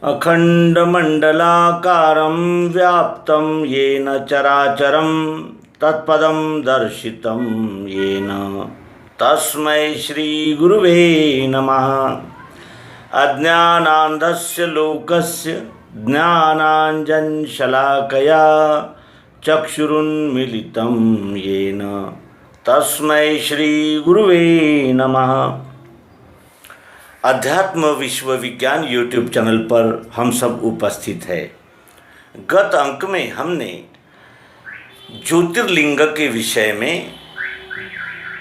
अखण्डमण्डलाकारं व्याप्तं येन चराचरं तत्पदं दर्शितं येन तस्मै श्रीगुरुवे नमः। अज्ञानान्धस्य लोकस्य ज्ञानाञ्जनशलाकया चक्षुरुन्मीलितं येन तस्मै श्रीगुरुवे नमः। अध्यात्म विश्व विज्ञान यूट्यूब चैनल पर हम सब उपस्थित है। गत अंक में हमने ज्योतिर्लिंग के विषय में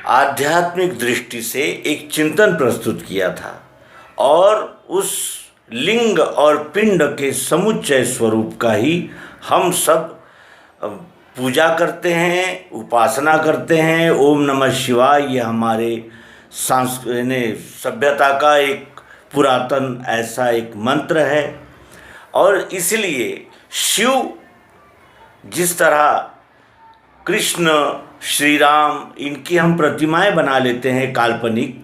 आध्यात्मिक दृष्टि से एक चिंतन प्रस्तुत किया था और उस लिंग और पिंड के समुच्चय स्वरूप का ही हम सब पूजा करते हैं, उपासना करते हैं। ओम नमः शिवाय ये हमारे सभ्यता का एक पुरातन ऐसा एक मंत्र है। और इसलिए शिव जिस तरह कृष्ण, श्री राम इनकी हम प्रतिमाएं बना लेते हैं काल्पनिक,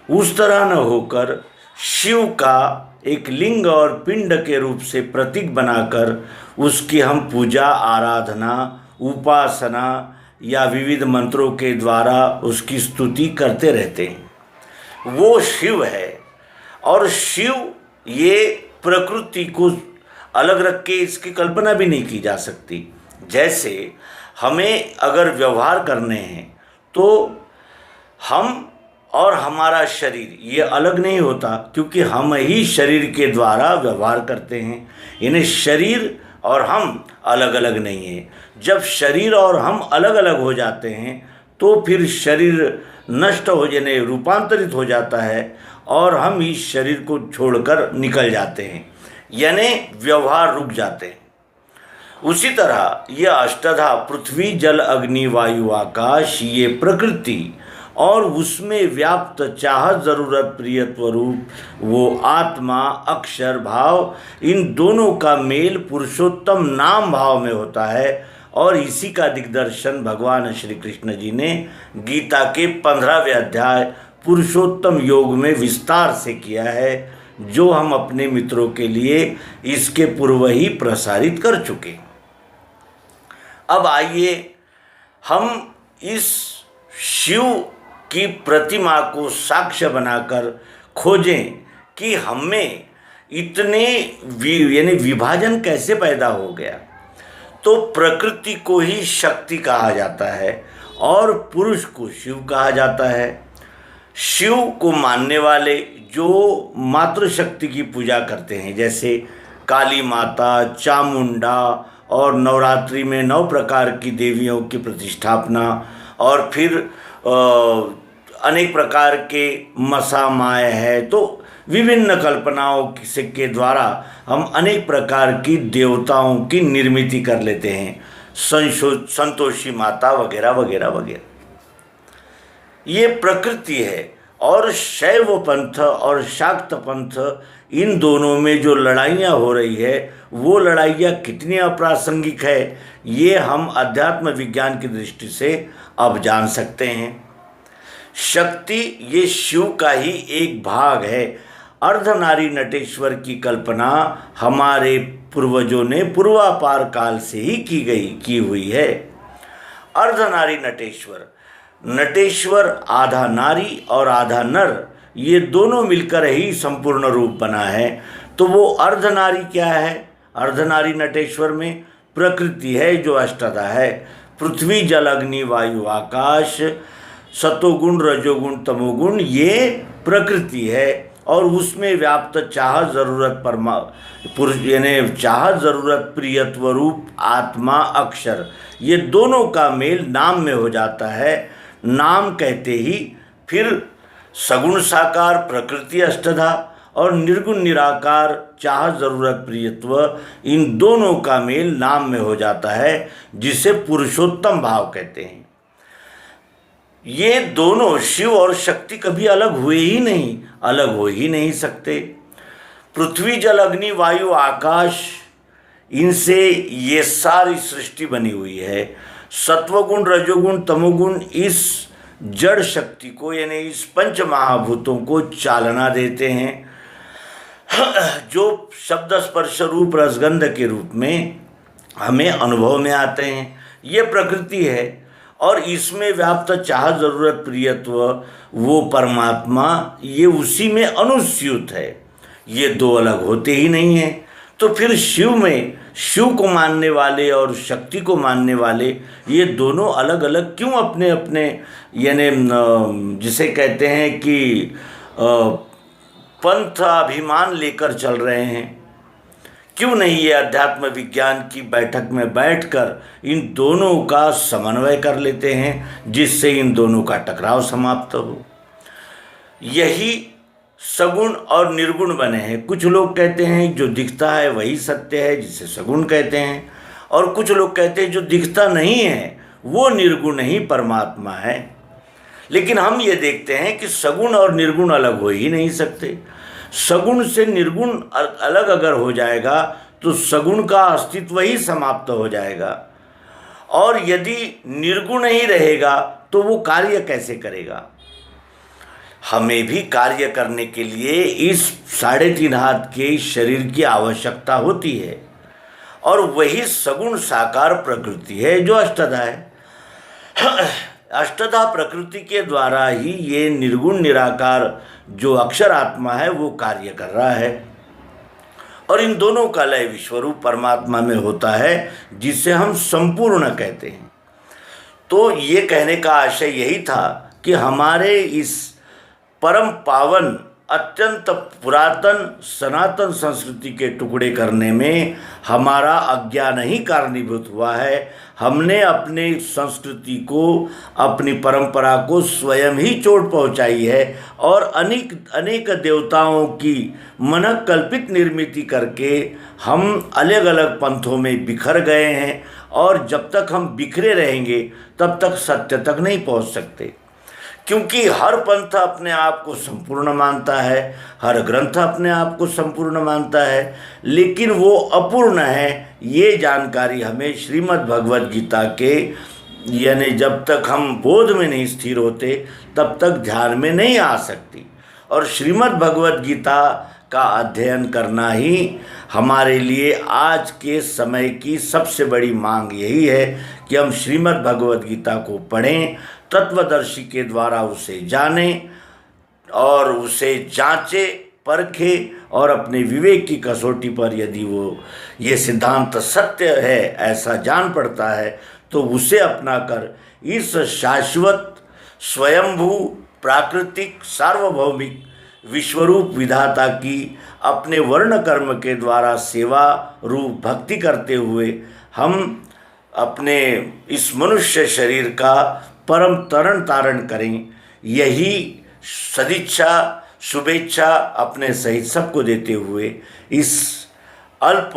उस तरह न होकर शिव का एक लिंग और पिंड के रूप से प्रतीक बनाकर उसकी हम पूजा, आराधना, उपासना या विविध मंत्रों के द्वारा उसकी स्तुति करते रहते हैं। वो शिव है। और शिव ये प्रकृति को अलग रख के इसकी कल्पना भी नहीं की जा सकती। जैसे हमें अगर व्यवहार करने हैं तो हम और हमारा शरीर ये अलग नहीं होता, क्योंकि हम ही शरीर के द्वारा व्यवहार करते हैं। इन्हें शरीर और हम अलग अलग नहीं है। जब शरीर और हम अलग अलग हो जाते हैं तो फिर शरीर नष्ट हो जाने रूपांतरित हो जाता है और हम इस शरीर को छोड़कर निकल जाते हैं, यानी व्यवहार रुक जाते हैं। उसी तरह यह अष्टधा पृथ्वी, जल, अग्नि, वायु, आकाश, ये प्रकृति और उसमें व्याप्त चाहत, ज़रूरत, प्रियत्व रूप वो आत्मा, अक्षर भाव, इन दोनों का मेल पुरुषोत्तम नाम भाव में होता है। और इसी का दिग्दर्शन भगवान श्री कृष्ण जी ने गीता के 15वें अध्याय पुरुषोत्तम योग में विस्तार से किया है, जो हम अपने मित्रों के लिए इसके पूर्व ही प्रसारित कर चुके। अब आइए हम इस शिव की प्रतिमा को साक्ष्य बनाकर खोजें कि हमें इतने यानी विभाजन कैसे पैदा हो गया। तो प्रकृति को ही शक्ति कहा जाता है और पुरुष को शिव कहा जाता है। शिव को मानने वाले जो मातृशक्ति की पूजा करते हैं, जैसे काली माता, चामुंडा, और नवरात्रि में 9 प्रकार की देवियों की प्रतिष्ठापना, और फिर अनेक प्रकार के मसा माय है, तो विभिन्न कल्पनाओं के द्वारा हम अनेक प्रकार की देवताओं की निर्मिति कर लेते हैं, संतोषी माता वगैरह वगैरह वगैरह। ये प्रकृति है। और शैव पंथ और शाक्त पंथ, इन दोनों में जो लड़ाइयाँ हो रही है वो लड़ाइयाँ कितनी अप्रासंगिक है ये हम अध्यात्म विज्ञान की दृष्टि से अब जान सकते हैं। शक्ति ये शिव का ही एक भाग है। अर्धनारी नटेश्वर की कल्पना हमारे पूर्वजों ने पूर्वापार काल से ही की हुई है। अर्धनारी नटेश्वर, नटेश्वर आधा नारी और आधा नर, ये दोनों मिलकर ही संपूर्ण रूप बना है। तो वो अर्धनारी क्या है? अर्धनारी नटेश्वर में प्रकृति है जो अष्टधा है। पृथ्वी, जल, अग्नि, वायु, आकाश, सतोगुण, रजोगुण, तमोगुण, ये प्रकृति है। और उसमें व्याप्त चाहत, ज़रूरत, पुरुष यानी चाहत, ज़रूरत, प्रियत्व रूप आत्मा, अक्षर, ये दोनों का मेल नाम में हो जाता है। नाम कहते ही फिर सगुण साकार प्रकृति अष्टधा और निर्गुण निराकार चाहत, ज़रूरत, प्रियत्व, इन दोनों का मेल नाम में हो जाता है, जिसे पुरुषोत्तम भाव कहते हैं। ये दोनों शिव और शक्ति कभी अलग हुए ही नहीं, अलग हो ही नहीं सकते। पृथ्वी, जल, अग्नि, वायु, आकाश, इनसे ये सारी सृष्टि बनी हुई है। सत्वगुण, रजोगुण, तमोगुण इस जड़ शक्ति को यानी इस पंच महाभूतों को चालना देते हैं। जो शब्द स्पर्श रूप रसगंध के रूप में हमें अनुभव में आते हैं, ये प्रकृति है। और इसमें व्याप्त चाह जरूरत प्रियत्व वो परमात्मा, ये उसी में अनुस्यूत है, ये दो अलग होते ही नहीं हैं। तो फिर शिव में, शिव को मानने वाले और शक्ति को मानने वाले, ये दोनों अलग अलग क्यों अपने अपने, यानी जिसे कहते हैं कि पंथ अभिमान लेकर चल रहे हैं, क्यों नहीं ये अध्यात्म विज्ञान की बैठक में बैठकर इन दोनों का समन्वय कर लेते हैं, जिससे इन दोनों का टकराव समाप्त हो। यही सगुण और निर्गुण बने हैं। कुछ लोग कहते हैं जो दिखता है वही सत्य है, जिसे सगुण कहते हैं, और कुछ लोग कहते हैं जो दिखता नहीं है वो निर्गुण ही परमात्मा है। लेकिन हम ये देखते हैं कि सगुण और निर्गुण अलग हो ही नहीं सकते। सगुण से निर्गुण अलग अगर हो जाएगा तो सगुण का अस्तित्व ही समाप्त हो जाएगा, और यदि निर्गुण ही रहेगा तो वो कार्य कैसे करेगा। हमें भी कार्य करने के लिए इस 3.5 हाथ के शरीर की आवश्यकता होती है, और वही सगुण साकार प्रकृति है जो अष्टधा है। अष्टधा प्रकृति के द्वारा ही ये निर्गुण निराकार जो अक्षर आत्मा है वो कार्य कर रहा है, और इन दोनों का लय विश्वरूप परमात्मा में होता है, जिसे हम संपूर्ण कहते हैं। तो ये कहने का आशय यही था कि हमारे इस परम पावन अत्यंत पुरातन सनातन संस्कृति के टुकड़े करने में हमारा अज्ञान ही कारणीभूत हुआ है। हमने अपने संस्कृति को, अपनी परंपरा को स्वयं ही चोट पहुंचाई है, और अनेक देवताओं की मनक कल्पित निर्मिति करके हम अलग अलग पंथों में बिखर गए हैं, और जब तक हम बिखरे रहेंगे तब तक सत्य तक नहीं पहुंच सकते। क्योंकि हर पंथ अपने आप को संपूर्ण मानता है, हर ग्रंथ अपने आप को संपूर्ण मानता है, लेकिन वो अपूर्ण है। ये जानकारी हमें श्रीमद् भगवद गीता के, यानी जब तक हम बोध में नहीं स्थिर होते तब तक ध्यान में नहीं आ सकती। और श्रीमद् भगवद गीता का अध्ययन करना ही हमारे लिए आज के समय की सबसे बड़ी मांग यही है कि हम श्रीमद् भगवद गीता को पढ़ें, तत्वदर्शी के द्वारा उसे जानें और उसे जांचें, परखें, और अपने विवेक की कसौटी पर यदि वो ये सिद्धांत सत्य है ऐसा जान पड़ता है तो उसे अपनाकर इस शाश्वत स्वयंभू प्राकृतिक सार्वभौमिक विश्वरूप विधाता की अपने वर्ण कर्म के द्वारा सेवा रूप भक्ति करते हुए हम अपने इस मनुष्य शरीर का परम तरण तारण करें। यही सदिच्छा शुभेच्छा अपने सहित सबको देते हुए इस अल्प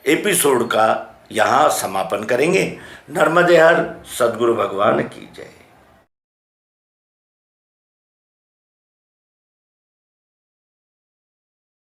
एपिसोड का यहाँ समापन करेंगे। नर्मदे हर सद्गुरु भगवान की जय।